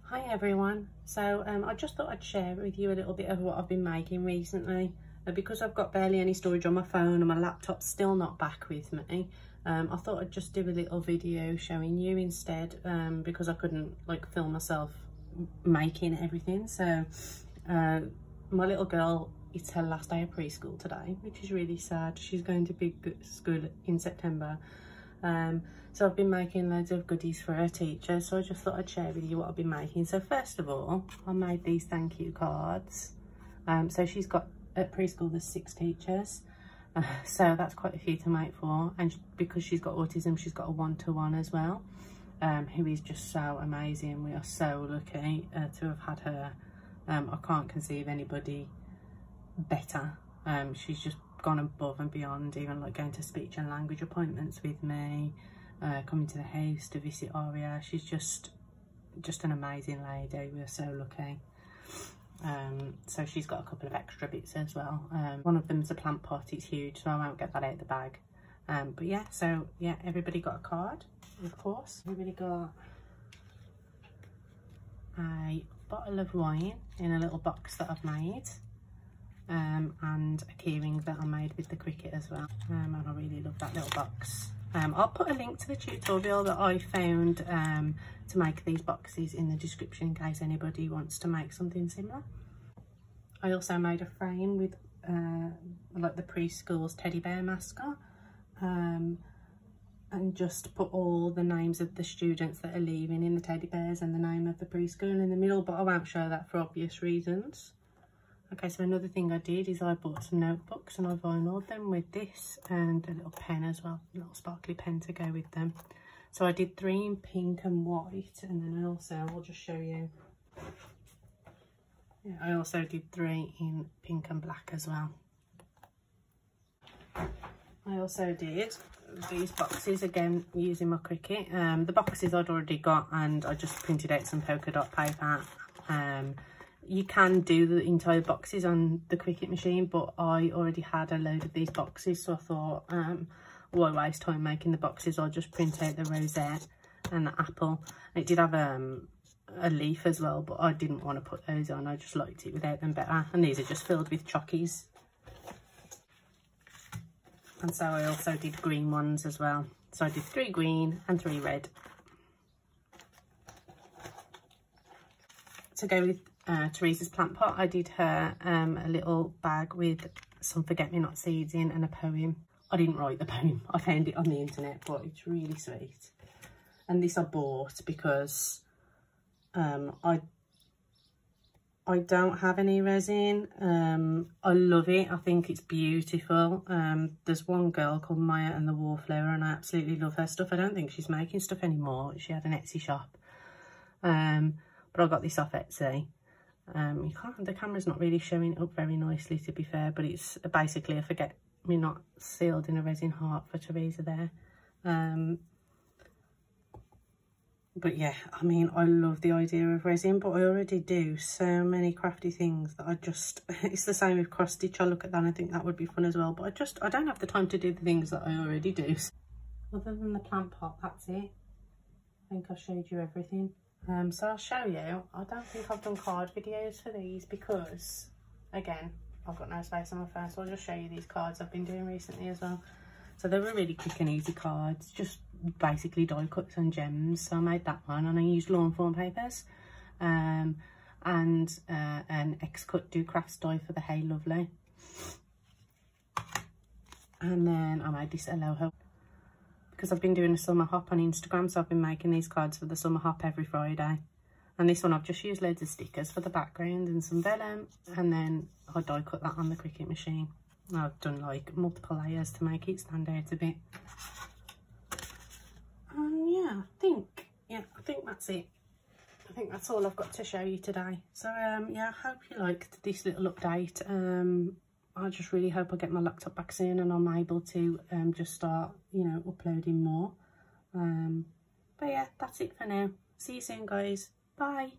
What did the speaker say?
Hi everyone, so I just thought I'd share with you a little bit of what I've been making recently. Because I've got barely any storage on my phone and my laptop's still not back with me, I thought I'd just do a little video showing you instead, because I couldn't like film myself making everything. So my little girl, it's her last day of preschool today, which is really sad. She's going to big school in September. So I've been making loads of goodies for her teacher, so I just thought I'd share with you what I've been making. So first of all, I made these thank you cards. So she's got, at preschool there's 6 teachers, so that's quite a few to make for, and because she's got autism, she's got a one-to-one as well, who is just so amazing. We are so lucky to have had her. I can't conceive anybody better. She's just gone above and beyond, even like going to speech and language appointments with me, coming to the house to visit Aria. She's just an amazing lady. We're so lucky. So she's got a couple of extra bits as well. One of them's a plant pot. It's huge, so I won't get that out of the bag. But yeah, so yeah, everybody got a card, of course. Everybody got a bottle of wine in a little box that I've made, and a keyring that I made with the cricket as well, and I really love that little box. I'll put a link to the tutorial that I found to make these boxes in the description in case anybody wants to make something similar. I also made a frame with like the preschool's teddy bear mascot, and just put all the names of the students that are leaving in the teddy bears and the name of the preschool in the middle, but I won't show that for obvious reasons. Okay, so another thing I did is I bought some notebooks and I vinyled them with this, and a little pen as well, a little sparkly pen to go with them. So I did 3 in pink and white, and then I also, I'll just show you, yeah, I also did 3 in pink and black as well. I also did these boxes again using my cricket. The boxes I'd already got, and I just printed out some polka dot paper. You can do the entire boxes on the Cricut machine, but I already had a load of these boxes, so I thought, why waste time making the boxes? I'll just print out the rosette and the apple. It did have a leaf as well, but I didn't want to put those on. I just liked it without them better. And these are just filled with chockies. And so I also did green ones as well. So I did 3 green and 3 red. To go with Teresa's plant pot, I did her a little bag with some forget-me-not seeds in and a poem. I didn't write the poem, I found it on the internet, but it's really sweet. And this I bought because I don't have any resin. I love it, I think it's beautiful. There's one girl called Maya and the Wallflower, and I absolutely love her stuff. I don't think she's making stuff anymore. She had an Etsy shop, but I got this off Etsy. The camera's not really showing it up very nicely, to be fair, but it's basically a forget-me-not sealed in a resin heart for Teresa there. But yeah, I mean, I love the idea of resin, but I already do so many crafty things that I just, it's the same with cross stitch. I look at that and I think that would be fun as well, but I don't have the time to do the things that I already do. Other than the plant pot, that's it. I think I've showed you everything. So I'll show you. I don't think I've done card videos for these because, again, I've got no space on my phone, so I'll just show you these cards I've been doing recently as well. So they were really quick and easy cards, just basically die cuts and gems. So I made that one, and I used lawn form papers, and an X-cut Do Crafts die for the Hey Lovely. And then I made this Aloha, because I've been doing a summer hop on Instagram, so I've been making these cards for the summer hop every Friday. And this one I've just used loads of stickers for the background and some vellum, and then I die cut that on the Cricut machine. I've done like multiple layers to make it stand out a bit. Yeah, I think that's it. I think that's all I've got to show you today. So yeah, I hope you liked this little update. I just really hope I get my laptop back soon and I'm able to just start, you know, uploading more. But yeah, that's it for now. See you soon, guys. Bye.